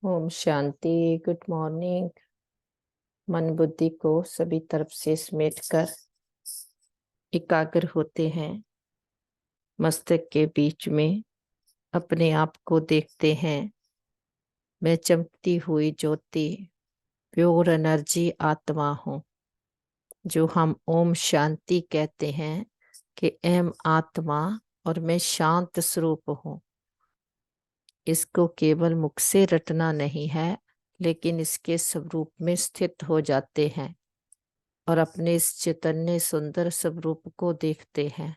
Om Shanti. Good morning. मन बुद्धि को सभी तरफ से समेट कर एकाग्र होते हैं। मस्तक के बीच में अपने आप को देखते हैं। मैं चमकती हुई ज्योति, प्योर एनर्जी आत्मा हूँ, जो हम ओम शांति कहते हैं कि एम आत्मा और मैं शांत स्वरूप हूँ। इसको केवल मुख से रटना नहीं है, लेकिन इसके स्वरूप में स्थित हो जाते हैं और अपने इस चैतन्य सुंदर स्वरूप को देखते हैं।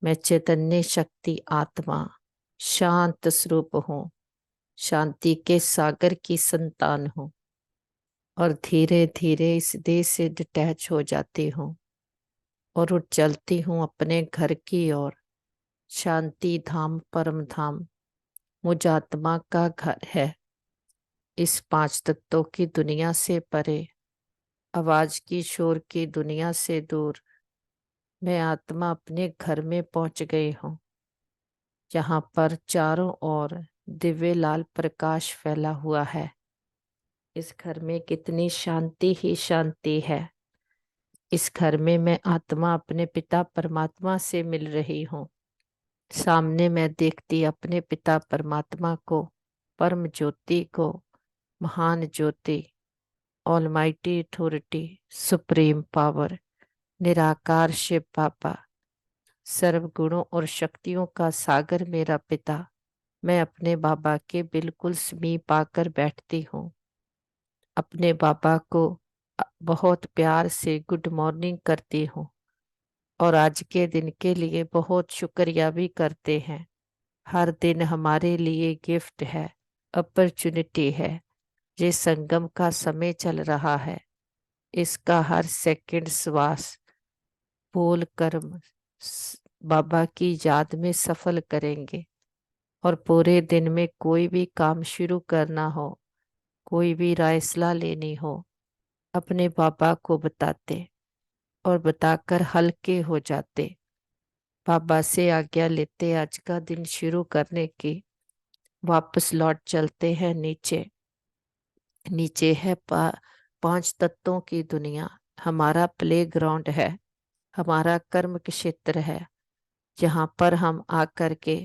मैं चैतन्य शक्ति आत्मा शांत स्वरूप हूँ, शांति के सागर की संतान हूँ और धीरे धीरे इस देह से डिटैच हो जाती हूँ और उठ चलती हूँ अपने घर की ओर। शांति धाम परम धाम मुझ आत्मा का घर है। इस पांच तत्वों की दुनिया से परे, आवाज की शोर की दुनिया से दूर, मैं आत्मा अपने घर में पहुंच गई हूँ, जहाँ पर चारों ओर दिव्य लाल प्रकाश फैला हुआ है। इस घर में कितनी शांति ही शांति है। इस घर में मैं आत्मा अपने पिता परमात्मा से मिल रही हूँ। सामने मैं देखती अपने पिता परमात्मा को, परम ज्योति को, महान ज्योति, ऑलमाइटी अथॉरिटी, सुप्रीम पावर, निराकार शिव बाबा, सर्व गुणों और शक्तियों का सागर मेरा पिता। मैं अपने बाबा के बिल्कुल समीप आकर बैठती हूँ। अपने बाबा को बहुत प्यार से गुड मॉर्निंग करती हूँ और आज के दिन के लिए बहुत शुक्रिया भी करते हैं। हर दिन हमारे लिए गिफ्ट है, अपॉर्चुनिटी है। ये संगम का समय चल रहा है। इसका हर सेकंड श्वास बोल कर्म बाबा की याद में सफल करेंगे और पूरे दिन में कोई भी काम शुरू करना हो, कोई भी राय सलाह लेनी हो, अपने बाबा को बताते और बताकर हल्के हो जाते। बाबा से आज्ञा लेते आज का दिन शुरू करने की। वापस लौट चलते हैं नीचे। नीचे है पांच तत्वों की दुनिया। हमारा प्ले ग्राउंड है, हमारा कर्म क्षेत्र है, जहाँ पर हम आकर के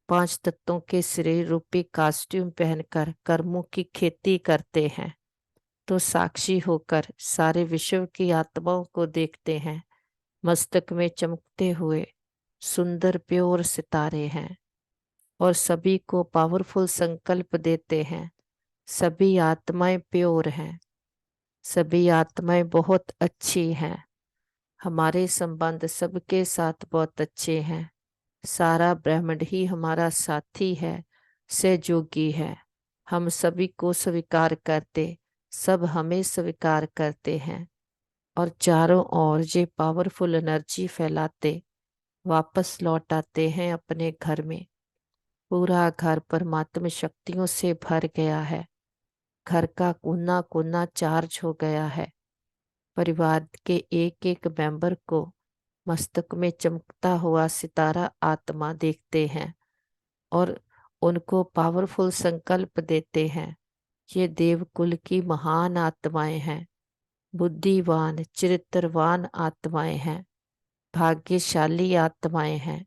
पांच तत्वों के शरीर रूपी कॉस्ट्यूम पहनकर कर्मों की खेती करते हैं। तो साक्षी होकर सारे विश्व की आत्माओं को देखते हैं। मस्तक में चमकते हुए सुंदर प्योर सितारे हैं और सभी को पावरफुल संकल्प देते हैं। सभी आत्माएं प्योर हैं, सभी आत्माएं बहुत अच्छी हैं। हमारे संबंध सबके साथ बहुत अच्छे हैं। सारा ब्रह्मांड ही हमारा साथी है, सहयोगी है। हम सभी को स्वीकार करते, सब हमें स्वीकार करते हैं और चारों ओर ये पावरफुल एनर्जी फैलाते वापस लौट आते हैं अपने घर में। पूरा घर परमात्मा शक्तियों से भर गया है। घर का कोना कोना चार्ज हो गया है। परिवार के एक एक मेंबर को मस्तक में चमकता हुआ सितारा आत्मा देखते हैं और उनको पावरफुल संकल्प देते हैं। ये देवकुल की महान आत्माएं हैं, बुद्धिवान चरित्रवान आत्माएं हैं, भाग्यशाली आत्माएं हैं।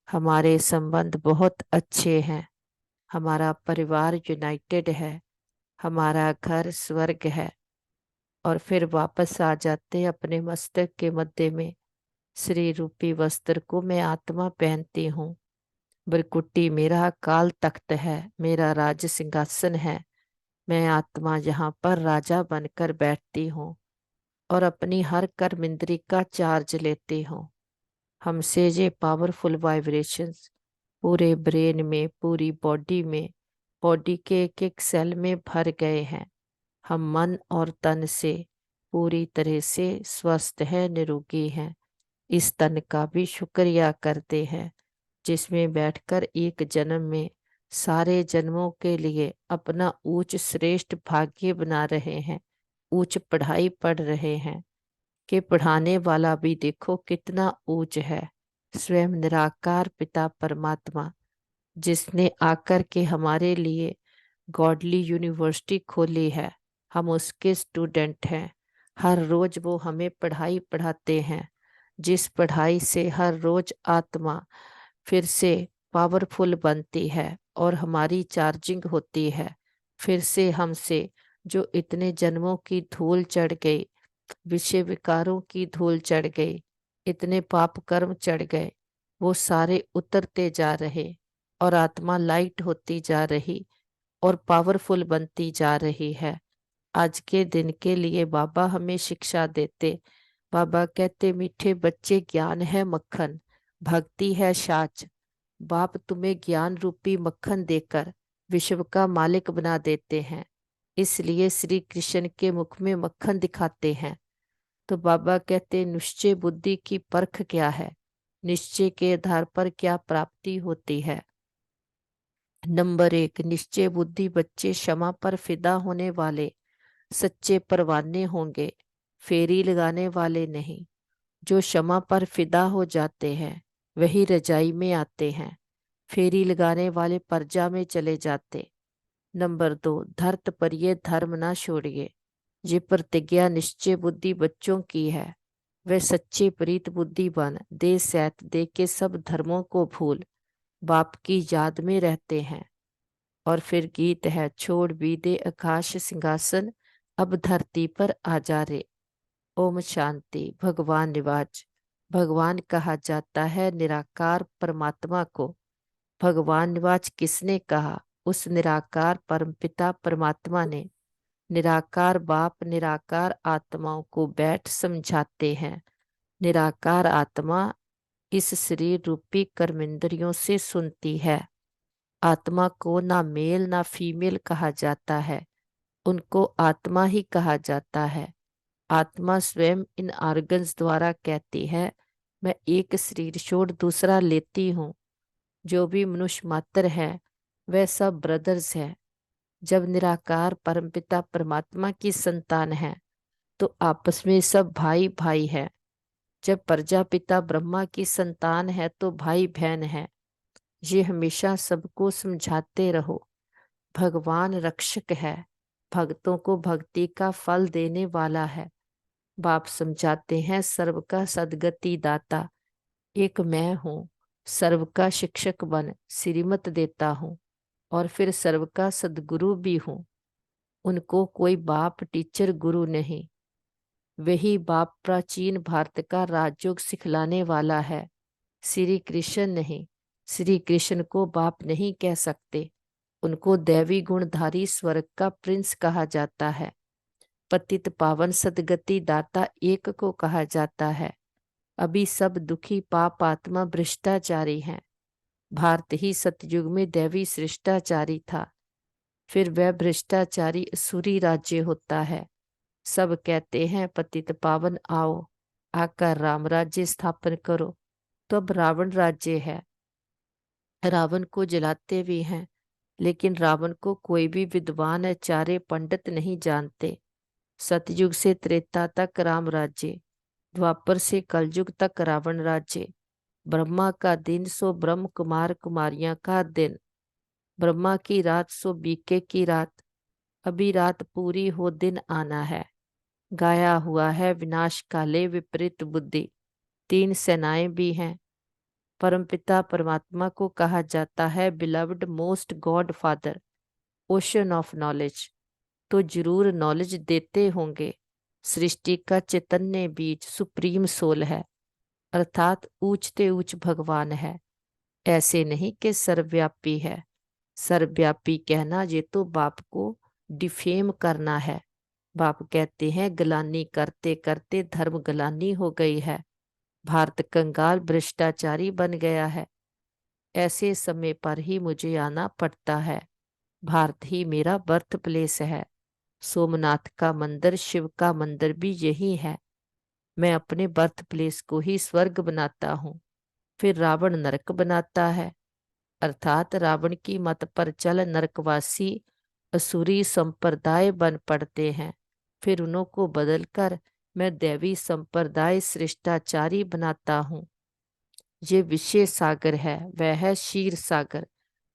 हमारे संबंध बहुत अच्छे हैं। हमारा परिवार यूनाइटेड है। हमारा घर स्वर्ग है। और फिर वापस आ जाते अपने मस्तक के मध्य में श्री रूपी वस्त्र को मैं आत्मा पहनती हूँ। ब्रकुटी मेरा काल तख्त है, मेरा राज सिंहासन है। मैं आत्मा यहाँ पर राजा बनकर बैठती हूँ और अपनी हर कर्म इंद्री का चार्ज लेती हूँ। हमसे ये पावरफुल वाइब्रेशंस पूरे ब्रेन में, पूरी बॉडी में, बॉडी के एक एक सेल में भर गए हैं। हम मन और तन से पूरी तरह से स्वस्थ हैं, निरोगी हैं। इस तन का भी शुक्रिया करते हैं, जिसमें बैठकर एक जन्म में सारे जन्मों के लिए अपना उच्च श्रेष्ठ भाग्य बना रहे हैं, उच्च पढ़ाई पढ़ रहे हैं कि पढ़ाने वाला भी देखो कितना ऊंच है। स्वयं निराकार पिता परमात्मा, जिसने आकर के हमारे लिए गॉडली यूनिवर्सिटी खोली है, हम उसके स्टूडेंट हैं। हर रोज वो हमें पढ़ाई पढ़ाते हैं, जिस पढ़ाई से हर रोज आत्मा फिर से पावरफुल बनती है और हमारी चार्जिंग होती है। फिर से हमसे जो इतने जन्मों की धूल चढ़ गई, विषय विकारों की धूल चढ़ गई, इतने पाप कर्म चढ़ गए, वो सारे उतरते जा रहे और आत्मा लाइट होती जा रही और पावरफुल बनती जा रही है। आज के दिन के लिए बाबा हमें शिक्षा देते। बाबा कहते, मीठे बच्चे ज्ञान है मक्खन, भक्ति है छाछ। बाप तुम्हें ज्ञान रूपी मक्खन देकर विश्व का मालिक बना देते हैं, इसलिए श्री कृष्ण के मुख में मक्खन दिखाते हैं। तो बाबा कहते, निश्चय बुद्धि की परख क्या है, निश्चय के आधार पर क्या प्राप्ति होती है। नंबर 1, निश्चय बुद्धि बच्चे क्षमा पर फिदा होने वाले सच्चे परवाने होंगे, फेरी लगाने वाले नहीं। जो क्षमा पर फिदा हो जाते हैं वही रजाई में आते हैं, फेरी लगाने वाले परजा में चले जाते। नंबर 2, धर्त पर ये धर्म ना छोड़िए। ये प्रतिज्ञा निश्चय बुद्धि बच्चों की है। वे सच्चे प्रीत बुद्धि बन दे सैत दे के सब धर्मों को भूल बाप की याद में रहते हैं। और फिर गीत है, छोड़ भी दे आकाश सिंहासन, अब धरती पर आ जा रे। ओम शांति। भगवान निवाज। भगवान कहा जाता है निराकार परमात्मा को। भगवान निवाज किसने कहा? उस निराकार परमपिता परमात्मा ने। निराकार बाप निराकार आत्माओं को बैठ समझाते हैं। निराकार आत्मा इस शरीर रूपी कर्मेंद्रियों से सुनती है। आत्मा को ना मेल ना फीमेल कहा जाता है, उनको आत्मा ही कहा जाता है। आत्मा स्वयं इन ऑर्गन्स द्वारा कहती है, मैं एक शरीर छोड़ दूसरा लेती हूँ। जो भी मनुष्य मात्र है वह सब ब्रदर्स है। जब निराकार परमपिता परमात्मा की संतान है तो आपस में सब भाई भाई है। जब प्रजापिता ब्रह्मा की संतान है तो भाई बहन है। ये हमेशा सबको समझाते रहो। भगवान रक्षक है, भक्तों को भक्ति का फल देने वाला है। बाप समझाते हैं, सर्व का सदगति दाता एक मैं हूँ। सर्व का शिक्षक बन श्रीमत देता हूँ और फिर सर्व का सदगुरु भी हूँ। उनको कोई बाप टीचर गुरु नहीं, वही बाप प्राचीन भारत का राजयोग सिखलाने वाला है, श्री कृष्ण नहीं। श्री कृष्ण को बाप नहीं कह सकते, उनको दैवी गुणधारी स्वर्ग का प्रिंस कहा जाता है। पतित पावन सदगति दाता एक को कहा जाता है। अभी सब दुखी पाप आत्मा भ्रष्टाचारी हैं। भारत ही सतयुग में दैवी श्रेष्ठाचारी था, फिर वह भ्रष्टाचारी असुरी राज्य होता है। सब कहते हैं पतित पावन आओ, आकर राम राज्य स्थापन करो। तो अब रावण राज्य है, रावण को जलाते भी हैं, लेकिन रावण को कोई भी विद्वान आचार्य पंडित नहीं जानते। सतयुग से त्रेता तक राम राज्य, द्वापर से कलयुग तक रावण राज्य। ब्रह्मा का दिन सो ब्रह्म कुमार कुमारियां का दिन, ब्रह्मा की रात सो बीके की रात। अभी रात पूरी हो दिन आना है। गाया हुआ है विनाश काले विपरीत बुद्धि। 3 सेनाएं भी हैं। परमपिता परमात्मा को कहा जाता है beloved most God father, ocean of knowledge. तो जरूर नॉलेज देते होंगे। सृष्टि का चैतन्य बीज सुप्रीम सोल है, अर्थात ऊंचते ऊंच भगवान है। ऐसे नहीं कि सर्वव्यापी है। सर्वव्यापी कहना ये तो बाप को डिफेम करना है। बाप कहते हैं गलानी करते करते धर्म गलानी हो गई है, भारत कंगाल भ्रष्टाचारी बन गया है। ऐसे समय पर ही मुझे आना पड़ता है। भारत ही मेरा बर्थ प्लेस है। सोमनाथ का मंदिर, शिव का मंदिर भी यही है। मैं अपने बर्थ प्लेस को ही स्वर्ग बनाता हूँ, फिर रावण नरक बनाता है। अर्थात रावण की मत पर चल नरकवासी असुरी संप्रदाय बन पड़ते हैं। फिर उन्हों को बदलकर मैं दैवी संप्रदाय श्रेष्ठाचारी बनाता हूँ। ये विषय सागर है, वह है क्षीर सागर।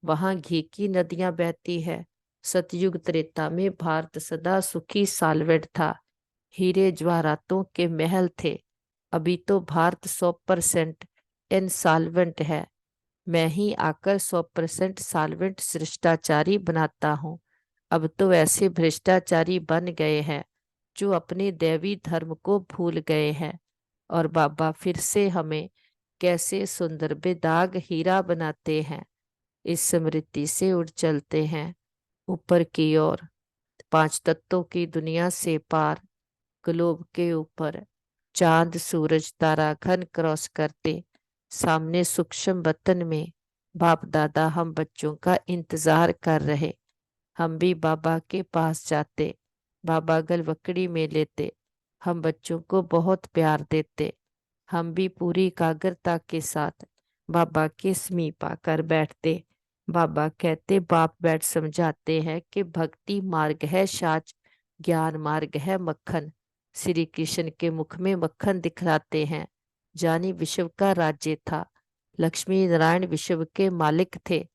वहां घी की नदियां बहती है, सतयुग त्रेता में भारत सदा सुखी साल्वेंट था। हीरे जवाहरातों के महल थे। अभी तो भारत 100% इनसॉल्वेंट है। मैं ही आकर 100% सॉल्वेंट शिष्टाचारी बनाता हूँ। अब तो ऐसे भ्रष्टाचारी बन गए हैं जो अपने दैवी धर्म को भूल गए हैं। और बाबा फिर से हमें कैसे सुंदर बेदाग हीरा बनाते हैं। इस स्मृति से उड़ चलते हैं ऊपर की ओर, 5 तत्वों की दुनिया से पार, ग्लोब के ऊपर चांद सूरज तारा घन क्रॉस करते। सामने सूक्ष्म वतन में बाप दादा हम बच्चों का इंतजार कर रहे। हम भी बाबा के पास जाते, बाबा गलवकड़ी में लेते। हम बच्चों को बहुत प्यार देते। हम भी पूरी एकाग्रता के साथ बाबा के समीप आकर बैठते। बाबा कहते, बाप बैठ समझाते हैं कि भक्ति मार्ग है साच, ज्ञान मार्ग है मक्खन। श्री कृष्ण के मुख में मक्खन दिखलाते हैं। जानी विश्व का राज्य था, लक्ष्मी नारायण विश्व के मालिक थे।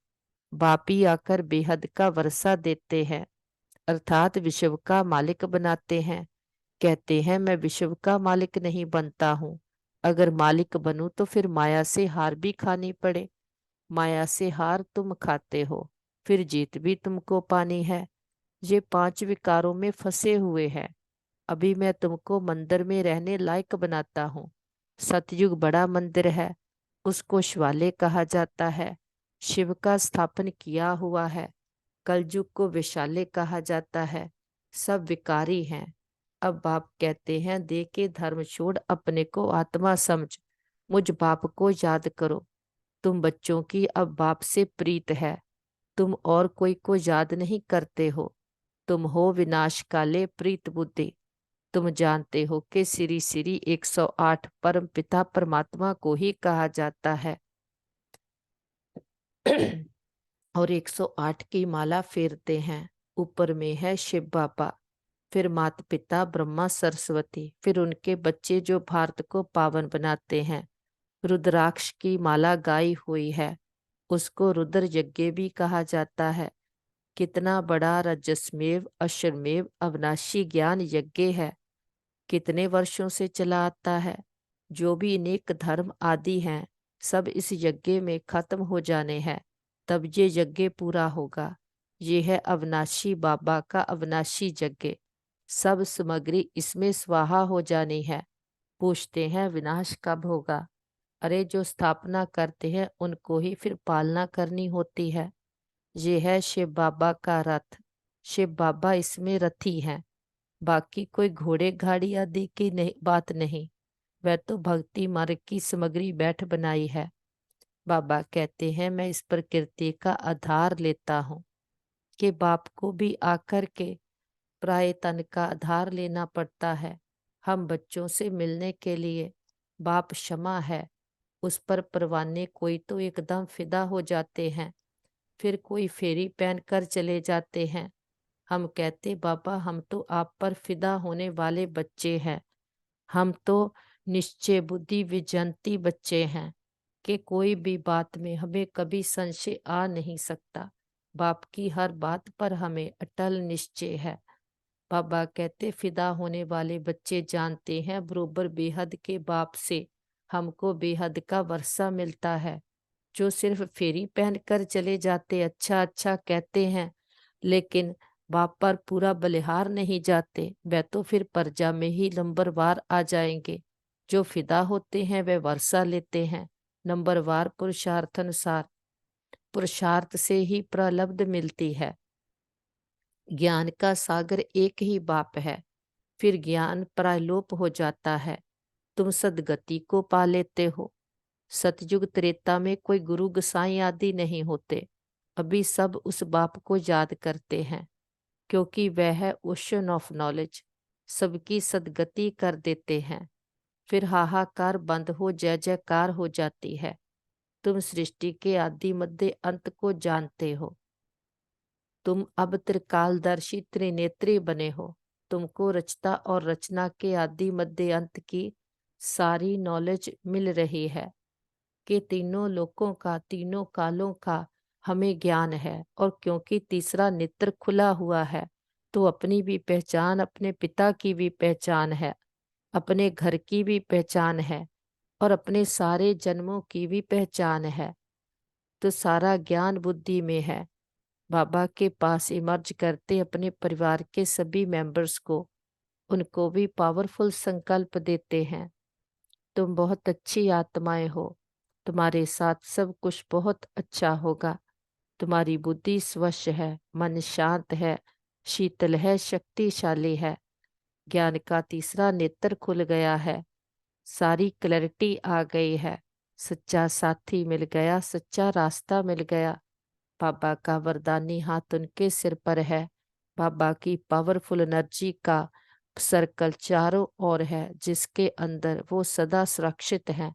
बापी आकर बेहद का वर्षा देते हैं, अर्थात विश्व का मालिक बनाते हैं। कहते हैं मैं विश्व का मालिक नहीं बनता हूँ। अगर मालिक बनूं तो फिर माया से हार भी खानी पड़े। माया से हार तुम खाते हो, फिर जीत भी तुमको पानी है। ये 5 विकारों में फंसे हुए हैं। अभी मैं तुमको मंदिर में रहने लायक बनाता हूँ। सतयुग बड़ा मंदिर है, उसको शिवालय कहा जाता है। शिव का स्थापन किया हुआ है। कलयुग को विशाले कहा जाता है। सब विकारी हैं। अब बाप कहते हैं, दे के धर्म छोड़ अपने को आत्मा समझ, मुझ बाप को याद करो। तुम बच्चों की अब बाप से प्रीत है। तुम और कोई को याद नहीं करते हो। तुम हो विनाश काले प्रीत बुद्धि। तुम जानते हो कि श्री श्री 108 परम पिता परमात्मा को ही कहा जाता है। और 108 की माला फेरते हैं। ऊपर में है शिव बाबा, फिर माता पिता ब्रह्मा सरस्वती, फिर उनके बच्चे जो भारत को पावन बनाते हैं। रुद्राक्ष की माला गाई हुई है, उसको रुद्र यज्ञ भी कहा जाता है। कितना बड़ा रजस्मेव अश्वमेव अविनाशी ज्ञान यज्ञ है। कितने वर्षों से चला आता है। जो भी अनेक धर्म आदि हैं, सब इस यज्ञ में खत्म हो जाने हैं, तब ये यज्ञ पूरा होगा। ये है अविनाशी बाबा का अविनाशी यज्ञ। सब सामग्री इसमें स्वाहा हो जानी है। पूछते हैं विनाश कब होगा। अरे जो स्थापना करते हैं उनको ही फिर पालना करनी होती है। ये है शिव बाबा का रथ। शिव बाबा इसमें रथी हैं। बाकी कोई घोड़े गाड़ी आदि की नहीं, बात नहीं। वह तो भक्ति मार्ग की सामग्री बैठ बनाई है। बाबा कहते हैं मैं इस प्रकृति का आधार लेता हूँ कि बाप को भी आकर के प्राय तन का आधार लेना पड़ता है। हम बच्चों से मिलने के लिए बाप क्षमा है, उस पर परवाने कोई तो एकदम फिदा हो जाते हैं, फिर कोई फेरी पहन कर चले जाते हैं। हम कहते बाबा हम तो आप पर फिदा होने वाले बच्चे हैं। हम तो निश्चय बुद्धि विजंती बच्चे हैं कि कोई भी बात में हमें कभी संशय आ नहीं सकता। बाप की हर बात पर हमें अटल निश्चय है। बाबा कहते फिदा होने वाले बच्चे जानते हैं बरोबर बेहद के बाप से हमको बेहद का वर्षा मिलता है। जो सिर्फ फेरी पहन कर चले जाते अच्छा अच्छा कहते हैं, लेकिन बाप पर पूरा बलिहार नहीं जाते, वह तो फिर प्रजा में ही नंबरवार आ जाएंगे। जो फिदा होते हैं वे वर्षा लेते हैं नंबरवार पुरुषार्थानुसार। पुरुषार्थ से ही प्रलब्ध मिलती है। ज्ञान का सागर एक ही बाप है, फिर ज्ञान प्रायलोप हो जाता है। तुम सदगति को पा लेते हो। सतयुग त्रेता में कोई गुरु गोसाई आदि नहीं होते। अभी सब उस बाप को याद करते हैं, क्योंकि वह है ओशन ऑफ नॉलेज, सबकी सदगति कर देते हैं। फिर हाहाकार बंद हो जय जयकार हो जाती है। तुम सृष्टि के आदि मध्य अंत को जानते हो। तुम अब त्रिकालदर्शी त्रिनेत्री बने हो। तुमको रचता और रचना के आदि मध्य अंत की सारी नॉलेज मिल रही है कि तीनों लोकों का, तीनों कालों का हमें ज्ञान है, और क्योंकि तीसरा नेत्र खुला हुआ है तो अपनी भी पहचान, अपने पिता की भी पहचान है, अपने घर की भी पहचान है, और अपने सारे जन्मों की भी पहचान है। तो सारा ज्ञान बुद्धि में है। बाबा के पास इमर्ज करते अपने परिवार के सभी मेंबर्स को, उनको भी पावरफुल संकल्प देते हैं। तुम बहुत अच्छी आत्माएं हो, तुम्हारे साथ सब कुछ बहुत अच्छा होगा। तुम्हारी बुद्धि स्वच्छ है, मन शांत है, शीतल है, शक्तिशाली है। ज्ञान का तीसरा नेत्र खुल गया है, सारी क्लैरिटी आ गई है, सच्चा साथी मिल गया, सच्चा रास्ता मिल गया। बाबा का वरदानी हाथ उनके सिर पर है। बाबा की पावरफुल एनर्जी का सर्कल चारों ओर है, जिसके अंदर वो सदा सुरक्षित हैं।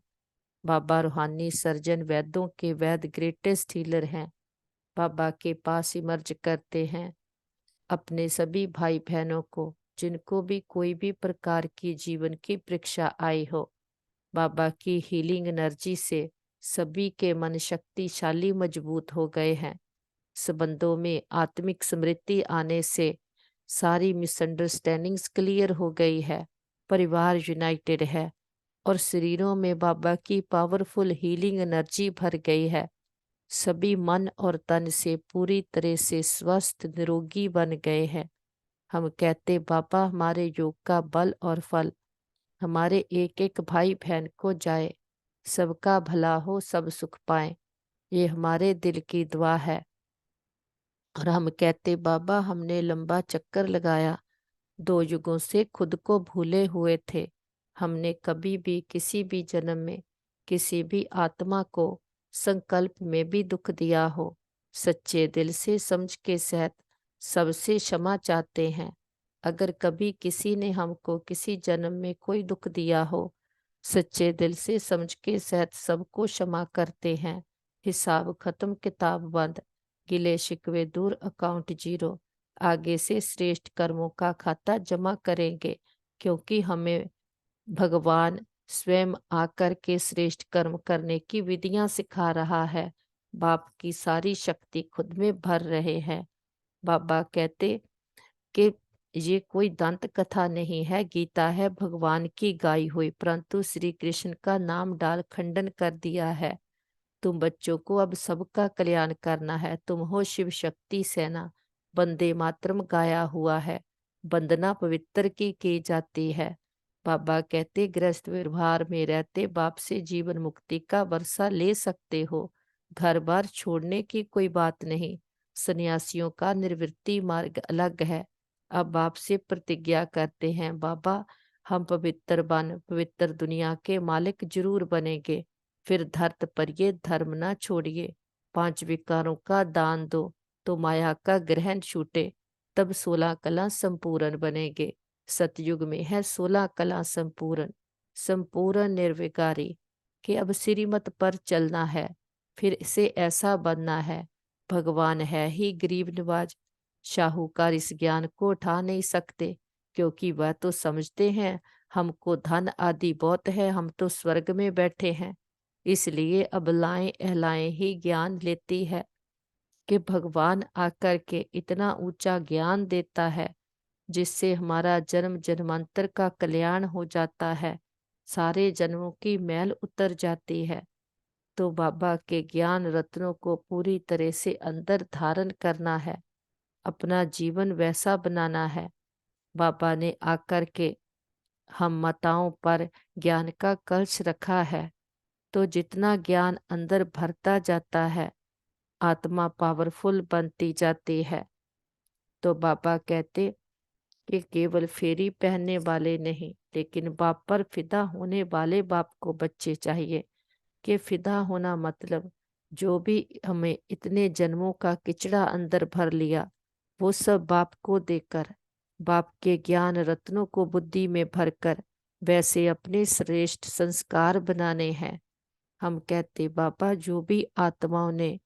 बाबा रूहानी सर्जन, वैद्यों के वैद, ग्रेटेस्ट हीलर हैं। बाबा के पास इमर्ज करते हैं अपने सभी भाई बहनों को, जिनको भी कोई भी प्रकार की जीवन की परीक्षा आई हो। बाबा की हीलिंग एनर्जी से सभी के मन शक्तिशाली मजबूत हो गए हैं। संबंधों में आत्मिक समृद्धि आने से सारी मिसअंडरस्टैंडिंग्स क्लियर हो गई है। परिवार यूनाइटेड है, और शरीरों में बाबा की पावरफुल हीलिंग एनर्जी भर गई है। सभी मन और तन से पूरी तरह से स्वस्थ निरोगी बन गए हैं। हम कहते बाबा, हमारे योग का बल और फल हमारे एक एक भाई बहन को जाए, सबका भला हो, सब सुख पाए। ये हमारे दिल की दुआ है। और हम कहते बाबा, हमने लंबा चक्कर लगाया, 2 युगों से खुद को भूले हुए थे। हमने कभी भी किसी भी जन्म में किसी भी आत्मा को संकल्प में भी दुख दिया हो, सच्चे दिल से समझ के सहित सबसे क्षमा चाहते हैं। अगर कभी किसी ने हमको किसी जन्म में कोई दुख दिया हो, सच्चे दिल से समझ के सहित सबको क्षमा करते हैं। हिसाब खत्म, किताब बंद, गिले शिकवे दूर, अकाउंट जीरो। आगे से श्रेष्ठ कर्मों का खाता जमा करेंगे, क्योंकि हमें भगवान स्वयं आकर के श्रेष्ठ कर्म करने की विधियां सिखा रहा है। बाप की सारी शक्ति खुद में भर रहे हैं। बाबा कहते कि ये कोई दंत कथा नहीं है, गीता है भगवान की गाई हुई, परंतु श्री कृष्ण का नाम डाल खंडन कर दिया है। तुम बच्चों को अब सबका कल्याण करना है। तुम हो शिव शक्ति सेना। वंदे मातरम गाया हुआ है, वंदना पवित्र की जाती है। बाबा कहते गृहस्थ व्यवहार में रहते बाप से जीवन मुक्ति का वर्षा ले सकते हो। घर बार छोड़ने की कोई बात नहीं। सन्यासियों का निर्वृत्ति मार्ग अलग है। अब बाप से प्रतिज्ञा करते हैं, बाबा हम पवित्र बन पवित्र दुनिया के मालिक जरूर बनेंगे। फिर धरत पर ये धर्म ना छोड़िए। 5 विकारों का दान दो तो माया का ग्रहण छूटे, तब 16 कला संपूर्ण बनेंगे। सतयुग में है 16 कला संपूर्ण, संपूर्ण निर्विकारी। कि अब श्रीमत पर चलना है, फिर से ऐसा बनना है। भगवान है ही गरीब नवाज। शाहूकार इस ज्ञान को उठा नहीं सकते, क्योंकि वह तो समझते हैं हमको धन आदि बहुत है, हम तो स्वर्ग में बैठे हैं। इसलिए अबलाएं अहलाएं ही ज्ञान लेती है कि भगवान आकर के इतना ऊंचा ज्ञान देता है, जिससे हमारा जन्म जन्मांतर का कल्याण हो जाता है, सारे जन्मों की मैल उतर जाती है। तो बाबा के ज्ञान रत्नों को पूरी तरह से अंदर धारण करना है, अपना जीवन वैसा बनाना है। बाबा ने आकर के हम माताओं पर ज्ञान का कलश रखा है, तो जितना ज्ञान अंदर भरता जाता है, आत्मा पावरफुल बनती जाती है। तो बाबा कहते कि केवल फेरी पहनने वाले नहीं, लेकिन बाप पर फिदा होने वाले बाप को बच्चे चाहिए। कि फिदा होना मतलब जो भी हमें इतने जन्मों का किचड़ा अंदर भर लिया, वो सब बाप को देकर, बाप के ज्ञान रत्नों को बुद्धि में भरकर वैसे अपने श्रेष्ठ संस्कार बनाने हैं। हम कहते बाबा, जो भी आत्माओं ने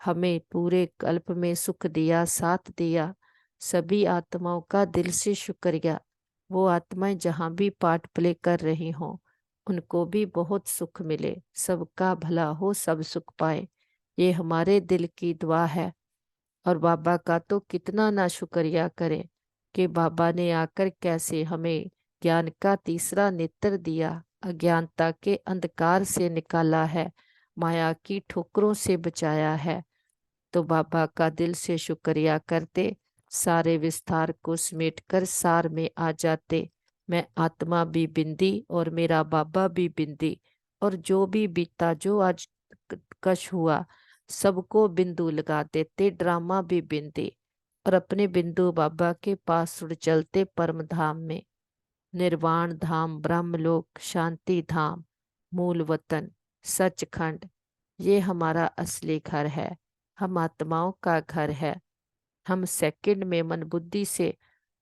हमें पूरे कल्प में सुख दिया, साथ दिया, सभी आत्माओं का दिल से शुक्रिया। वो आत्माएं जहाँ भी पार्ट प्ले कर रही हों, उनको भी बहुत सुख मिले, सबका भला हो, सब सुख पाए। ये हमारे दिल की दुआ है। और बाबा का तो कितना ना शुक्रिया करें कि बाबा ने आकर कैसे हमें ज्ञान का तीसरा नेत्र दिया, अज्ञानता के अंधकार से निकाला है, माया की ठोकरों से बचाया है। तो बाबा का दिल से शुक्रिया करते, सारे विस्तार को समेटकर सार में आ जाते। मैं आत्मा भी बिंदी और मेरा बाबा भी बिंदी, और जो भी बीता, जो आज कश हुआ, सबको बिंदु लगा देते, ड्रामा भी बिंदी। और अपने बिंदु बाबा के पास उड़ चलते परम धाम में, निर्वाण धाम, ब्रह्मलोक, शांति धाम, मूल वतन, सचखंड। ये हमारा असली घर है, हम आत्माओं का घर है। हम सेकंड में मन बुद्धि से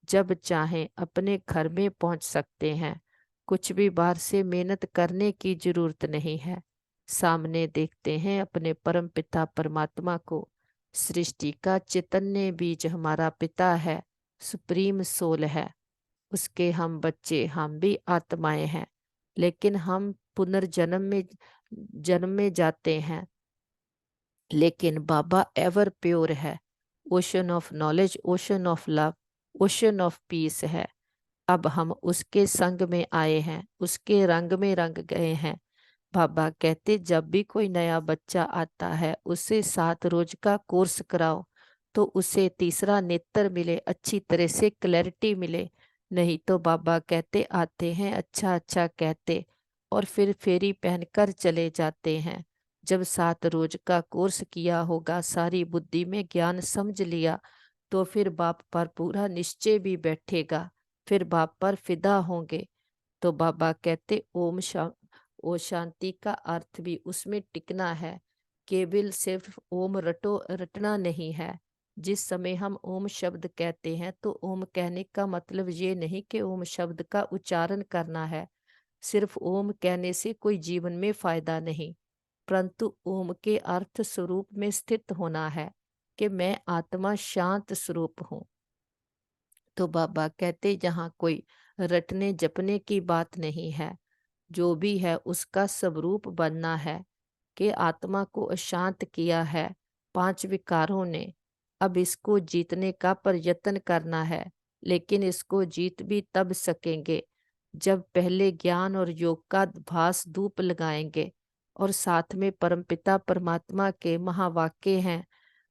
जब चाहें अपने घर में पहुंच सकते हैं। कुछ भी बाहर से मेहनत करने की जरूरत नहीं है। सामने देखते हैं अपने परम पिता परमात्मा को। सृष्टि का चैतन्य बीज हमारा पिता है, सुप्रीम सोल है। उसके हम बच्चे, हम भी आत्माएं हैं, लेकिन हम पुनर्जन्म में जन्म में जाते हैं। लेकिन बाबा एवर प्योर है, ocean of knowledge, ocean of love, ocean of peace है। अब हम उसके संग में आए हैं, उसके रंग में रंग गए हैं। बाबा कहते जब भी कोई नया बच्चा आता है उसे 7 रोज का कोर्स कराओ, तो उसे तीसरा नेत्र मिले, अच्छी तरह से क्लैरिटी मिले। नहीं तो बाबा कहते आते हैं अच्छा अच्छा कहते और फिर फेरी पहनकर चले जाते हैं। जब 7 रोज का कोर्स किया होगा, सारी बुद्धि में ज्ञान समझ लिया, तो फिर बाप पर पूरा निश्चय भी बैठेगा, फिर बाप पर फिदा होंगे। तो बाबा कहते ओ शांति का अर्थ भी उसमें टिकना है। केवल सिर्फ ओम रटो रटना नहीं है। जिस समय हम ओम शब्द कहते हैं तो ओम कहने का मतलब ये नहीं कि ओम शब्द का उच्चारण करना है। सिर्फ ओम कहने से कोई जीवन में फायदा नहीं, परंतु ओम के अर्थ स्वरूप में स्थित होना है कि मैं आत्मा शांत स्वरूप हूँ। तो बाबा कहते जहाँ कोई रटने जपने की बात नहीं है, जो भी है उसका स्वरूप बनना है कि आत्मा को अशांत किया है 5 विकारों ने। अब इसको जीतने का प्रयत्न करना है, लेकिन इसको जीत भी तब सकेंगे जब पहले ज्ञान और योग का भास धूप लगाएंगे और साथ में परमपिता परमात्मा के महावाक्य हैं,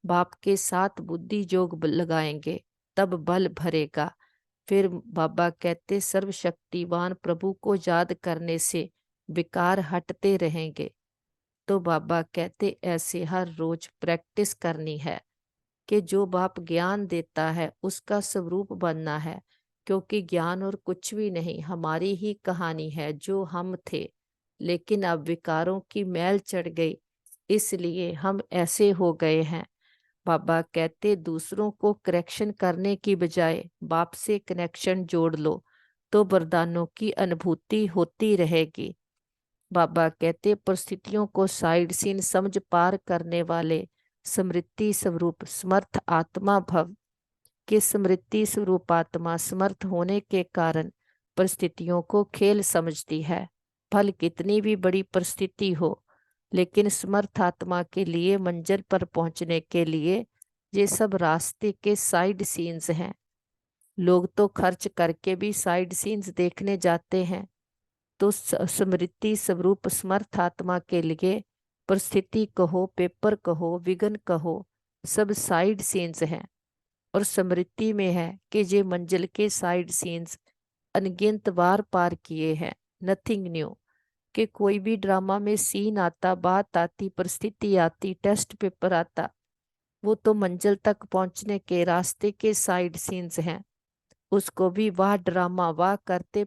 बाप के साथ बुद्धि योग लगाएंगे, तब बल भरेगा। फिर बाबा कहते सर्वशक्तिवान प्रभु को याद करने से विकार हटते रहेंगे। तो बाबा कहते ऐसे हर रोज प्रैक्टिस करनी है कि जो बाप ज्ञान देता है उसका स्वरूप बनना है, क्योंकि ज्ञान और कुछ भी नहीं, हमारी ही कहानी है जो हम थे, लेकिन अब विकारों की मैल चढ़ गई, इसलिए हम ऐसे हो गए हैं। बाबा कहते दूसरों को करेक्शन करने की बजाय बाप से कनेक्शन जोड़ लो, तो वरदानों की अनुभूति होती रहेगी। बाबा कहते परिस्थितियों को साइड सीन समझ पार करने वाले स्मृति स्वरूप समर्थ आत्मा भव, कि स्मृति स्वरूप आत्मा समर्थ होने के कारण परिस्थितियों को खेल समझती है। फल कितनी भी बड़ी परिस्थिति हो, लेकिन समर्थ आत्मा के लिए मंजिल पर पहुंचने के लिए ये सब रास्ते के साइड सीन्स हैं। लोग तो खर्च करके भी साइड सीन्स देखने जाते हैं। तो स्मृति स्वरूप समर्थ आत्मा के लिए परिस्थिति कहो, पेपर कहो, विघ्न कहो, सब साइड सीन्स हैं। और स्मृति में है कि ये मंजिल के साइड सीन्स अनगिनत बार पार किए हैं, नथिंग न्यू। कि कोई भी ड्रामा में सीन आता, बात आती, परिस्थिति आती, टेस्ट पेपर आता, वो तो मंजिल तक पहुंचने के रास्ते के साइड सीन्स हैं। उसको भी वाह ड्रामा वाह करते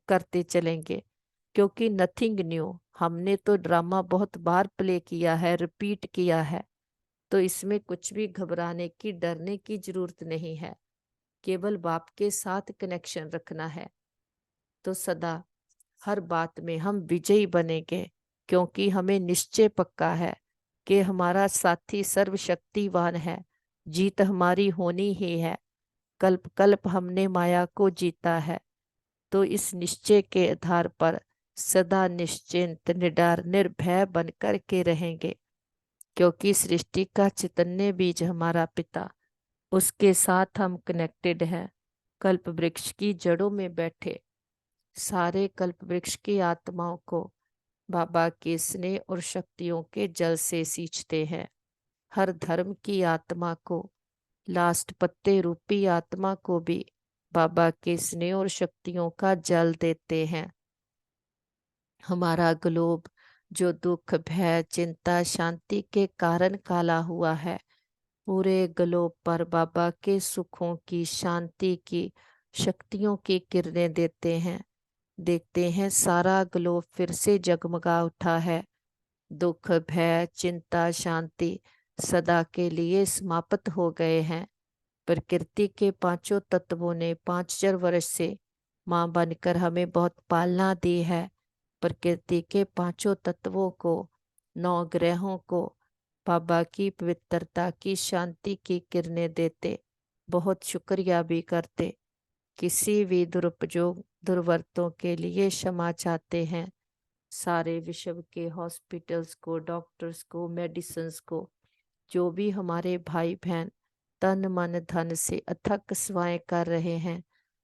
करते चलेंगे, क्योंकि नथिंग न्यू। हमने तो ड्रामा बहुत बार प्ले किया है, रिपीट किया है, तो इसमें कुछ भी घबराने की, डरने की जरूरत नहीं है। केवल बाप के साथ कनेक्शन रखना है, तो सदा हर बात में हम विजयी बनेंगे, क्योंकि हमें निश्चय पक्का है कि हमारा साथी सर्वशक्तिवान है। जीत हमारी होनी ही है। कल्प कल्प हमने माया को जीता है, तो इस निश्चय के आधार पर सदा निश्चिंत, निडर, निर्भय बनकर के रहेंगे। क्योंकि सृष्टि का चैतन्य बीज हमारा पिता, उसके साथ हम कनेक्टेड हैं। कल्प वृक्ष की जड़ों में बैठे सारे कल्प वृक्ष की आत्माओं को बाबा के स्नेह और शक्तियों के जल से सींचते हैं। हर धर्म की आत्मा को, लास्ट पत्ते रूपी आत्मा को भी बाबा के स्नेह और शक्तियों का जल देते हैं। हमारा ग्लोब जो दुख, भय, चिंता, शांति के कारण काला हुआ है, पूरे ग्लोब पर बाबा के सुखों की, शांति की, शक्तियों की किरणें देते हैं। देखते हैं सारा ग्लोब फिर से जगमगा उठा है। दुख, भय, चिंता, शांति सदा के लिए समाप्त हो गए हैं। प्रकृति के पांचों तत्वों ने 5000 वर्ष से मां बनकर हमें बहुत पालना दी है। प्रकृति के पांचों तत्वों को, 9 ग्रहों को बाबा की पवित्रता की, शांति की किरणें देते बहुत शुक्रिया भी करते। किसी भी दुरुपयोग, दुर्वर्तों के लिए क्षमा चाहते हैं। सारे विश्व के हॉस्पिटल्स को, डॉक्टर्स को, मेडिसिन्स को, जो भी हमारे भाई बहन तन मन धन से अथक सेवाएं कर रहे हैं,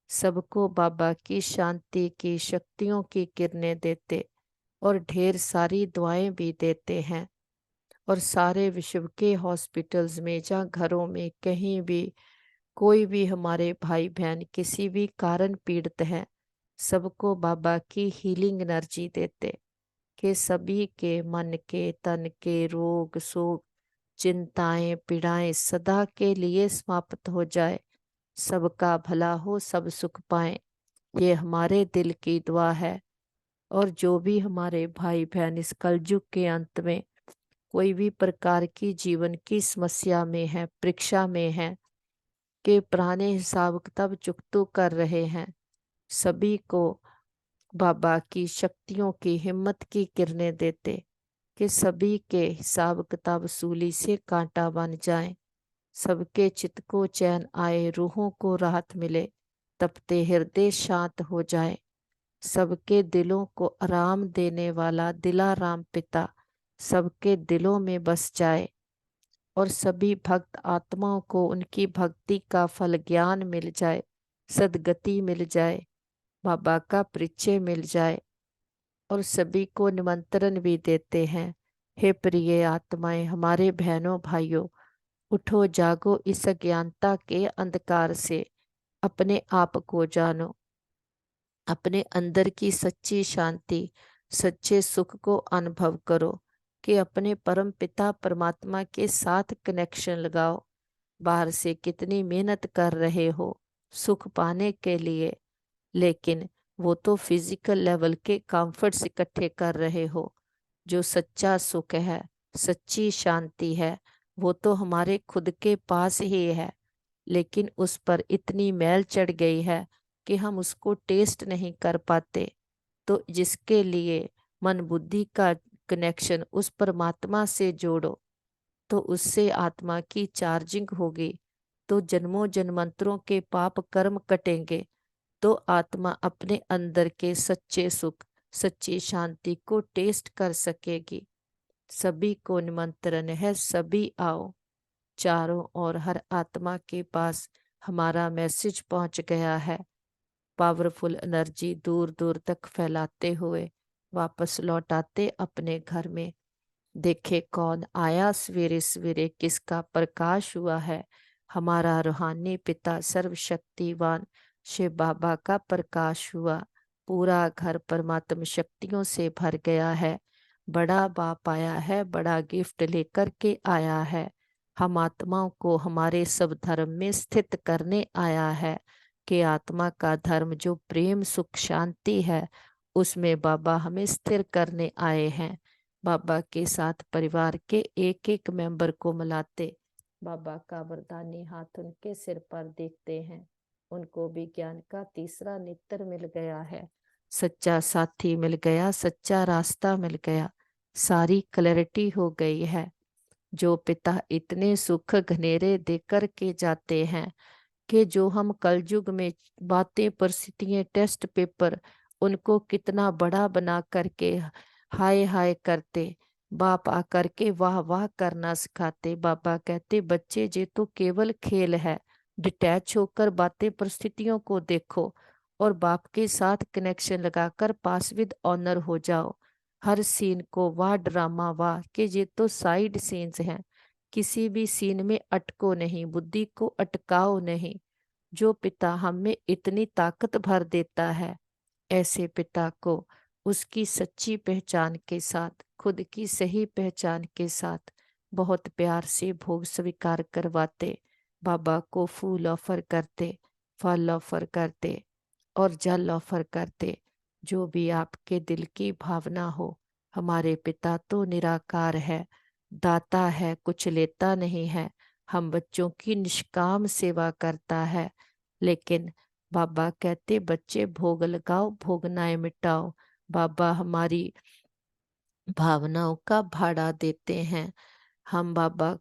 सबको बाबा की शांति की, शक्तियों की किरणें देते और ढेर सारी दुआएं भी देते हैं। और सारे विश्व के हॉस्पिटल्स में, जहाँ घरों में, कहीं भी कोई भी हमारे भाई बहन किसी भी कारण पीड़ित हैं, सबको बाबा की हीलिंग एनर्जी देते कि सभी के मन के, तन के रोग, शोक, चिंताएं, पीड़ाएं सदा के लिए समाप्त हो जाए। सबका भला हो, सब सुख पाएं, ये हमारे दिल की दुआ है। और जो भी हमारे भाई बहन इस कलयुग के अंत में कोई भी प्रकार की जीवन की समस्या में है, परीक्षा में है, के पुराने हिसाब किताब चुकतू कर रहे हैं, सभी को बाबा की शक्तियों की, हिम्मत की किरणें देते कि सभी के हिसाब किताब सूली से कांटा बन जाए, सबके चित्त को चैन आए, रूहों को राहत मिले, तपते हृदय शांत हो जाए, सबके दिलों को आराम देने वाला दिलाराम पिता सबके दिलों में बस जाए और सभी भक्त आत्माओं को उनकी भक्ति का फल ज्ञान मिल जाए, सदगति मिल जाए, बाबा का परिचय मिल जाए। और सभी को निमंत्रण भी देते हैं, हे प्रिय आत्माएं, हमारे बहनों भाइयों, उठो जागो, इस अज्ञानता के अंधकार से अपने आप को जानो, अपने अंदर की सच्ची शांति, सच्चे सुख को अनुभव करो कि अपने परम पिता परमात्मा के साथ कनेक्शन लगाओ। बाहर से कितनी मेहनत कर रहे हो सुख पाने के लिए, लेकिन वो तो फिजिकल लेवल के कंफर्ट्स इकट्ठे कर रहे हो। जो सच्चा सुख है, सच्ची शांति है, वो तो हमारे खुद के पास ही है, लेकिन उस पर इतनी मैल चढ़ गई है कि हम उसको टेस्ट नहीं कर पाते। तो जिसके लिए मन बुद्धि का कनेक्शन उस परमात्मा से जोड़ो, तो उससे आत्मा की चार्जिंग होगी, तो जन्मों जन्मांतरों के पाप कर्म कटेंगे, तो आत्मा अपने अंदर के सच्चे सुख, सच्ची शांति को टेस्ट कर सकेगी। सभी को निमंत्रण है, सभी आओ। चारों ओर हर आत्मा के पास हमारा मैसेज पहुंच गया है। पावरफुल एनर्जी दूर दूर तक फैलाते हुए वापस लौट आते अपने घर में। देखे कौन आया सवेरे सवेरे, किसका प्रकाश हुआ है। हमारा रूहानी पिता सर्वशक्तिवान शिव बाबा का प्रकाश हुआ। पूरा घर परमात्मा शक्तियों से भर गया है। बड़ा बाप आया है, बड़ा गिफ्ट लेकर के आया है। हम आत्माओं को हमारे सब धर्म में स्थित करने आया है कि आत्मा का धर्म जो प्रेम सुख शांति है, उसमें बाबा हमें स्थिर करने आए हैं। बाबा के साथ परिवार के एक एक मेंबर को मिलाते बाबा का वरदानी हाथ उनके सिर पर देखते हैं। उनको भी ज्ञान का तीसरा नेत्र मिल गया है, सच्चा साथी मिल गया, सच्चा रास्ता मिल गया, सारी क्लैरिटी हो गई है। जो पिता इतने सुख घनेरे देकर के जाते हैं कि जो हम कलयुग में बातें, परिस्थितियां, टेस्ट पेपर उनको कितना बड़ा बना करके हाय हाय करते, बाप आकर के वाह वाह करना सिखाते। बाबा कहते बच्चे ये तो केवल खेल है, डिटैच होकर बातें परिस्थितियों को देखो और बाप के साथ कनेक्शन लगाकर पास विद ऑनर हो जाओ। हर सीन को वाह ड्रामा वाह कि ये तो साइड सीन्स हैं, किसी भी सीन में अटको नहीं, बुद्धि को अटकाओ नहीं। जो पिता हम में इतनी ताकत भर देता है, ऐसे पिता को उसकी सच्ची पहचान के साथ, खुद की सही पहचान के साथ बहुत प्यार से भोग स्वीकार करवाते। बाबा को फूल ऑफर करते, फल ऑफर करते और जल ऑफर करते। जो भी आपके दिल की भावना हो, हमारे पिता तो निराकार है, दाता है, कुछ लेता नहीं है, हम बच्चों की निष्काम सेवा करता है। लेकिन बाबा कहते बच्चे भोग लगाओ, भोगनाएं मिटाओ। बाबा हमारी भावनाओं का भाड़ा देते हैं। हम बाबा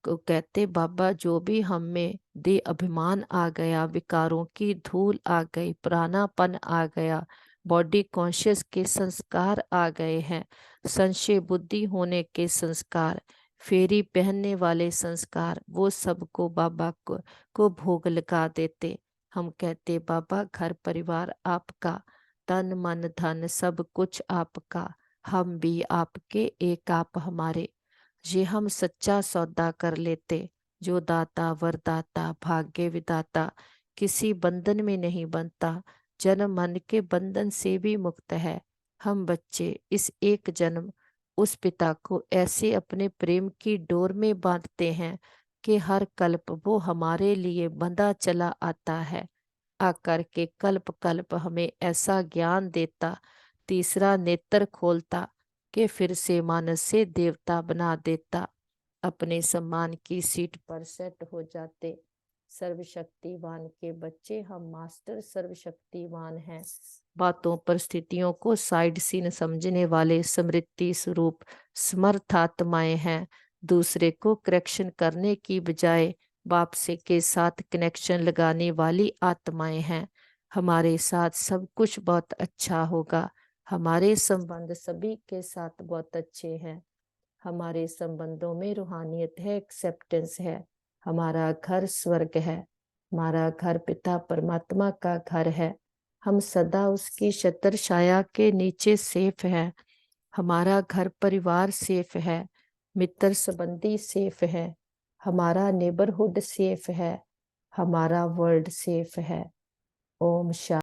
को कहते बाबा जो भी हम में दे अभिमान आ गया, विकारों की धूल आ गई, पुरानापन आ गया, बॉडी कॉन्शियस के संस्कार आ गए हैं, संशय बुद्धि होने के संस्कार, फेरी पहनने वाले संस्कार, वो सबको बाबा को भोग लगा देते। हम कहते बाबा घर परिवार आपका, तन मन धन सब कुछ आपका, हम भी आपके एक आप हमारे। ये हम सच्चा सौदा कर लेते। जो दाता वरदाता भाग्य विदाता किसी बंधन में नहीं बनता, जन्म मन के बंधन से भी मुक्त है। हम बच्चे इस एक जन्म उस पिता को ऐसे अपने प्रेम की डोर में बांधते हैं कि हर कल्प वो हमारे लिए बंधा चला आता है, आकर के कल्प कल्प हमें ऐसा ज्ञान देता, तीसरा नेत्र खोलता कि फिर से मानस से देवता बना देता, अपने सम्मान की सीट पर सेट हो जाते। सर्वशक्तिवान के बच्चे हम मास्टर सर्वशक्तिवान हैं। बातों परिस्थितियों को साइड सीन समझने वाले स्मृति स्वरूप समर्थात्माएं हैं। दूसरे को करेक्शन करने की बजाय बाप से के साथ कनेक्शन लगाने वाली आत्माएं हैं। हमारे साथ सब कुछ बहुत अच्छा होगा। हमारे संबंध सभी के साथ बहुत अच्छे हैं। हमारे संबंधों में रूहानियत है, एक्सेप्टेंस है। हमारा घर स्वर्ग है, हमारा घर पिता परमात्मा का घर है। हम सदा उसकी छत्र छाया के नीचे सेफ है। हमारा घर परिवार सेफ है, मित्र संबंधी सेफ है, हमारा नेबरहुड सेफ है, हमारा वर्ल्ड सेफ है। ओम शांति।